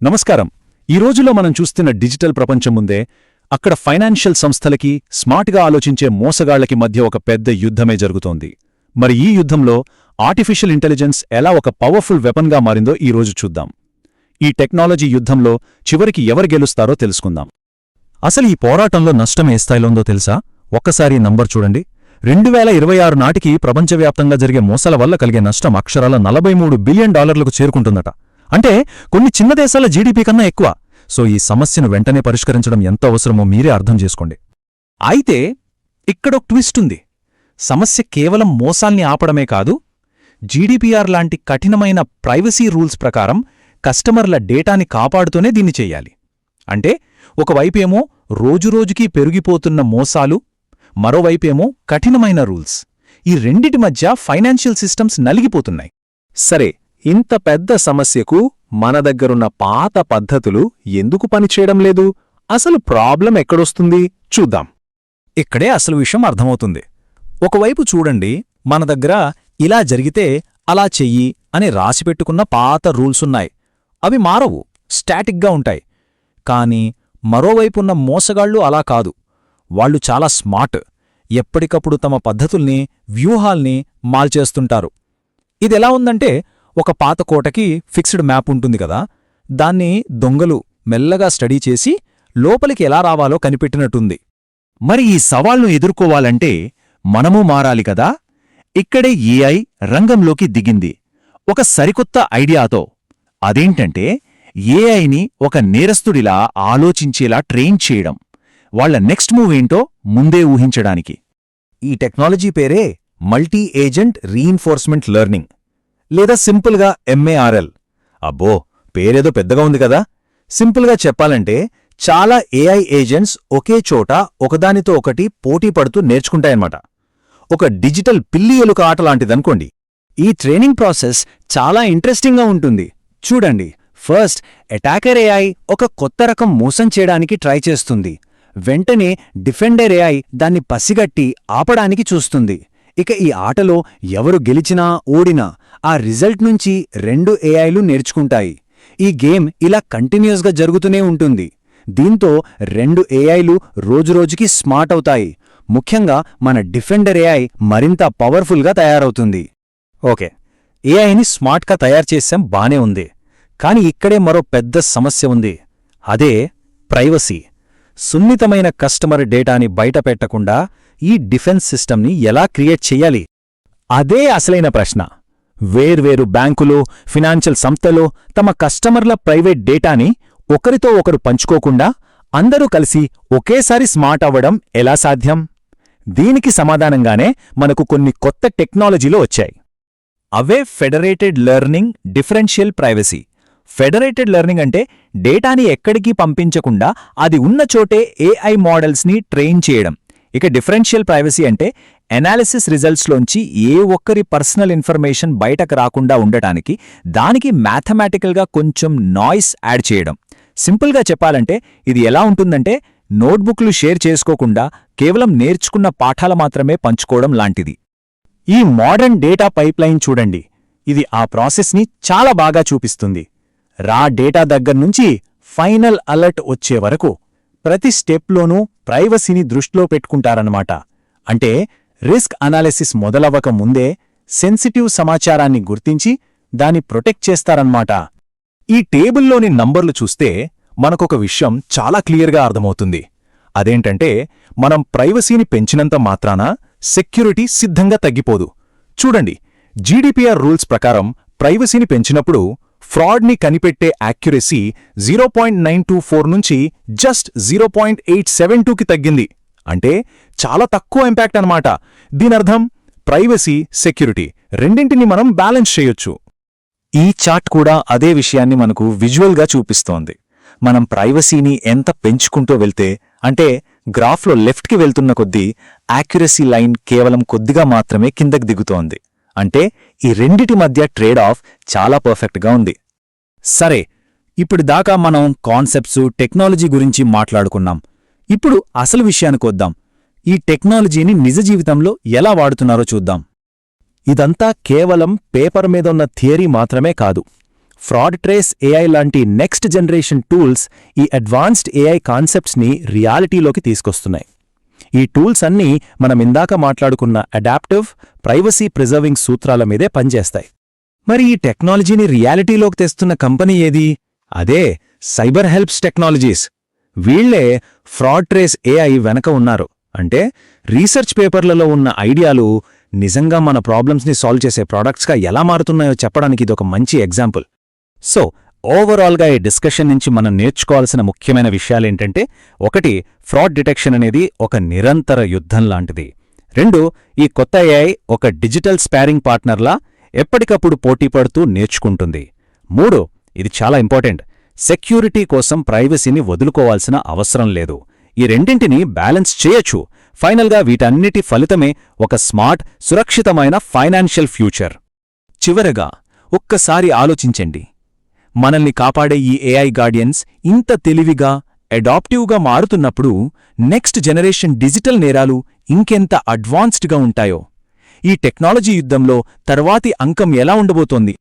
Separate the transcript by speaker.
Speaker 1: నమస్కారం. ఈ రోజులో మనం చూస్తున్న డిజిటల్ ప్రపంచం ముందే అక్కడ ఫైనాన్షియల్ సంస్థలకి, స్మార్ట్గా ఆలోచించే మోసగాళ్లకి మధ్య ఒక పెద్ద యుద్ధమే జరుగుతోంది. మరి ఈ యుద్ధంలో ఆర్టిఫిషియల్ ఇంటెలిజెన్స్ ఎలా ఒక పవర్ఫుల్ వెపన్గా మారిందో ఈ రోజు చూద్దాం. ఈ టెక్నాలజీ యుద్ధంలో చివరికి ఎవరు గెలుస్తారో తెలుసుకుందాం. అసలు ఈ పోరాటంలో నష్టం ఏ స్థాయిలో ఉందో తెలుసా? ఒక్కసారి నంబర్ చూడండి. 2026 నాటికి ప్రపంచవ్యాప్తంగా జరిగే మోసాల వల్ల కలిగే నష్టం అక్షరాల $43 బిలియన్ చేరుకుంటుందట. అంటే కొన్ని చిన్న దేశాల జీడీపీ కన్నా ఎక్కువ. సో ఈ సమస్యను వెంటనే పరిష్కరించడం ఎంత అవసరమో మీరే అర్థం చేసుకోండి. అయితే ఇక్కడొక ట్విస్ట్ ఉంది. సమస్య కేవలం మోసాల్ని ఆపడమే కాదు, జీడీపీఆర్ లాంటి కఠినమైన ప్రైవసీ రూల్స్ ప్రకారం కస్టమర్ల డేటాని కాపాడుతూనే దీన్ని చెయ్యాలి. అంటే ఒకవైపేమో రోజురోజుకీ పెరిగిపోతున్న మోసాలు, మరోవైపేమో కఠినమైన రూల్స్. ఈ రెండిటి మధ్య ఫైనాన్షియల్ సిస్టమ్స్ నలిగిపోతున్నాయి. సరే, ఇంత పెద్ద సమస్యకు మన దగ్గరున్న పాత పద్ధతులు ఎందుకు పనిచేయడం లేదు? అసలు ప్రాబ్లం ఎక్కడొస్తుంది చూద్దాం. ఇక్కడే అసలు విషయం అర్థమవుతుంది. ఒకవైపు చూడండి, మన దగ్గర ఇలా జరిగితే అలా చెయ్యి అని రాసిపెట్టుకున్న పాత రూల్సున్నాయి. అవి మారవు, స్టాటిక్గా ఉంటాయి. కానీ మరోవైపున్న మోసగాళ్లు అలా కాదు. వాళ్లు చాలా స్మార్ట్. ఎప్పటికప్పుడు తమ పద్ధతుల్ని, వ్యూహాల్ని మార్చేస్తుంటారు. ఇదెలా ఉందంటే, ఒక పాత కోటకి ఫిక్స్డ్ మ్యాప్ ఉంటుంది కదా, దాన్ని దొంగలు మెల్లగా స్టడీ చేసి లోపలికి ఎలా రావాలో కనిపెట్టినట్టుంది. మరి ఈ సవాల్ను ఎదుర్కోవాలంటే మనమూ మారాలి కదా. ఇక్కడే ఏఐ రంగంలోకి దిగింది, ఒక సరికొత్త ఐడియాతో. అదేంటంటే ఏఐని ఒక నేరస్తుడిలా ఆలోచించేలా ట్రైన్ చేయడం, వాళ్ల నెక్స్ట్ మూవ్ ఏంటో ముందే ఊహించడానికి. ఈ టెక్నాలజీ పేరే మల్టీ ఏజెంట్ రీఇన్ఫోర్స్మెంట్ లెర్నింగ్, లేదా సింపుల్గా MARL. అబ్బో, పేరేదో పెద్దగా ఉంది కదా. సింపుల్గా చెప్పాలంటే చాలా ఏఐ ఏజెంట్స్ ఒకే చోట ఒకదానితో ఒకటి పోటీ పడుతూ నేర్చుకుంటాయన్నమాట. ఒక డిజిటల్ పిల్లి ఎలుక ఆటలాంటిదనుకోండి. ఈ ట్రైనింగ్ ప్రాసెస్ చాలా ఇంట్రెస్టింగ్గా ఉంటుంది. చూడండి, ఫస్ట్ అటాకర్ ఏఐ ఒక కొత్త రకం మోసం చేయడానికి ట్రై చేస్తుంది. వెంటనే డిఫెండర్ ఏఐ దాన్ని పసిగట్టి ఆపడానికి చూస్తుంది. ఇక ఈ ఆటలో ఎవరు గెలిచినా ఓడినా ఆ రిజల్ట్ నుంచి రెండు ఏఐలు నేర్చుకుంటాయి. ఈ గేమ్ ఇలా కంటిన్యూస్గా జరుగుతూనే ఉంటుంది. దీంతో రెండు ఏఐలు రోజురోజుకి స్మార్ట్ అవుతాయి. ముఖ్యంగా మన డిఫెండర్ ఏఐ మరింత పవర్ఫుల్గా తయారవుతుంది. ఓకే, ఏఐని స్మార్ట్గా తయారుచేసాం, బానే ఉంది. కాని ఇక్కడే మరో పెద్ద సమస్య ఉంది. అదే ప్రైవసీ. సున్నితమైన కస్టమర్ డేటాని బయటపెట్టకుండా ఈ డిఫెన్స్ సిస్టమ్ని ఎలా క్రియేట్ చెయ్యాలి? అదే అసలైన ప్రశ్న. వేర్వేరు బ్యాంకులు, ఫినాన్షియల్ సంస్థలు తమ కస్టమర్ల ప్రైవేట్ డేటాని ఒకరితో ఒకరు పంచుకోకుండా అందరూ కలిసి ఒకేసారి స్మార్ట్ అవ్వడం ఎలా సాధ్యం? దీనికి సమాధానంగానే మనకు కొన్ని కొత్త టెక్నాలజీలు వచ్చాయి. అవే federated learning, differential privacy. Federated learning అంటే డేటాని ఎక్కడికి పంపించకుండా అది ఉన్న చోటే ఏఐ మోడల్స్ని ట్రైన్ చేయడం. ఇక డిఫరెన్షియల్ ప్రైవసీ అంటే ఎనాలిసిస్ రిజల్ట్స్లోంచి ఏ ఒక్కరి పర్సనల్ ఇన్ఫర్మేషన్ బయటకు రాకుండా ఉండటానికి దానికి మ్యాథమెటికల్గా కొంచెం నాయిస్ యాడ్ చేయడం. సింపుల్గా చెప్పాలంటే ఇది ఎలా ఉంటుందంటే, నోట్బుక్లు షేర్ చేసుకోకుండా కేవలం నేర్చుకున్న పాఠాలు మాత్రమే పంచుకోవడం లాంటిది. ఈ మోడర్న్ డేటా పైప్లైన్ చూడండి, ఇది ఆ ప్రాసెస్ని చాలా బాగా చూపిస్తుంది. రా డేటా దగ్గర్నుంచి ఫైనల్ అలర్ట్ వచ్చే వరకు ప్రతి స్టెప్లోనూ ప్రైవసీని దృష్టిలో పెట్టుకుంటారన్నమాట. అంటే రిస్క్ అనాలిసిస్ మొదలవ్వక ముందే సెన్సిటివ్ సమాచారాన్ని గుర్తించి దాన్ని ప్రొటెక్ట్ చేస్తారన్నమాట. ఈ టేబుల్లోని నంబర్లు చూస్తే మనకొక విషయం చాలా క్లియర్గా అర్థమవుతుంది. అదేంటంటే, మనం ప్రైవసీని పెంచినంత మాత్రాన సెక్యూరిటీ సిద్ధంగా తగ్గిపోదు. చూడండి, జీడీపీఆర్ రూల్స్ ప్రకారం ప్రైవసీని పెంచినప్పుడు ఫ్రాడ్ని కనిపెట్టే యాక్యురసీ 0.924 నుంచి జస్ట్ 0.872కి తగ్గింది. అంటే చాలా తక్కువ ఇంపాక్ట్ అన్నమాట. దీనర్థం ప్రైవసీ, సెక్యూరిటీ రెండింటిని మనం బ్యాలెన్స్ చేయొచ్చు. ఈ చార్ట్ కూడా అదే విషయాన్ని మనకు విజువల్గా చూపిస్తోంది. మనం ప్రైవసీని ఎంత పెంచుకుంటూ వెళ్తే, అంటే గ్రాఫ్లో లెఫ్ట్కి వెళ్తున్న కొద్దీ యాక్యురసీ లైన్ కేవలం కొద్దిగా మాత్రమే కిందకి దిగుతోంది. అంటే ఈ రెండిటి మధ్య ట్రేడ్ ఆఫ్ చాలా పర్ఫెక్ట్గా ఉంది. సరే, ఇప్పుడు దాకా మనం కాన్సెప్ట్సు, టెక్నాలజీ గురించి మాట్లాడుకున్నాం. ఇప్పుడు అసలు విషయానికొద్దాం. ఈ టెక్నాలజీని నిజ జీవితంలో ఎలా వాడుతున్నారో చూద్దాం. ఇదంతా కేవలం పేపర్ మీద ఉన్న థియరీ మాత్రమే కాదు. ఫ్రాడ్ ట్రేస్ ఏఐ లాంటి నెక్స్ట్ జనరేషన్ టూల్స్ ఈ అడ్వాన్స్డ్ ఏఐ కాన్సెప్ట్స్ని రియాలిటీలోకి తీసుకొస్తున్నాయి. ఈ టూల్స్ అన్నీ మనమిందాక మాట్లాడుకున్న అడాప్టివ్, ప్రైవసీ ప్రిజర్వింగ్ సూత్రాల మీదే పనిచేస్తాయి. మరి ఈ టెక్నాలజీని రియాలిటీలోకి తెస్తున్న కంపెనీ ఏది? అదే సైబర్ హెల్ప్స్ టెక్నాలజీస్. వీళ్లే ఫ్రాడ్ ట్రేస్ ఏఐ వెనక ఉన్నారు. అంటే రీసెర్చ్ పేపర్లలో ఉన్న ఐడియాలు నిజంగా మన ప్రాబ్లమ్స్ని సాల్వ్ చేసే ప్రాడక్ట్స్గా ఎలా మారుతున్నాయో చెప్పడానికి ఇదొక మంచి ఎగ్జాంపుల్. సో ఓవరాల్గా ఈ డిస్కషన్ నుంచి మనం నేర్చుకోవాల్సిన ముఖ్యమైన విషయాలేంటంటే, 1, ఫ్రాడ్ డిటెక్షన్ అనేది ఒక నిరంతర యుద్ధం లాంటిది. 2, ఈ కొత్త ఏఐ ఒక డిజిటల్ స్పారింగ్ పార్ట్నర్లా ఎప్పటికప్పుడు పోటీపడుతూ నేర్చుకుంటుంది. 3, ఇది చాలా ఇంపార్టెంట్, సెక్యూరిటీ కోసం ప్రైవసీని వదులుకోవాల్సిన అవసరం లేదు. ఈ రెండింటినీ బ్యాలెన్స్ చేయొచ్చు. ఫైనల్గా వీటన్నిటి ఫలితమే ఒక స్మార్ట్, సురక్షితమైన ఫైనాన్షియల్ ఫ్యూచర్. చివరగా ఒక్కసారి ఆలోచించండి. మనల్ని కాపాడే ఈ ఏఐ గార్డియన్స్ ఇంత తెలివిగా, అడాప్టివ్గా మారుతున్నప్పుడు నెక్స్ట్ జనరేషన్ డిజిటల్ నేరాలు ఇంకెంత అడ్వాన్స్డ్గా ఉంటాయో. ఈ టెక్నాలజీ యుద్ధంలో తర్వాతి అంకం ఎలా ఉండబోతోంది?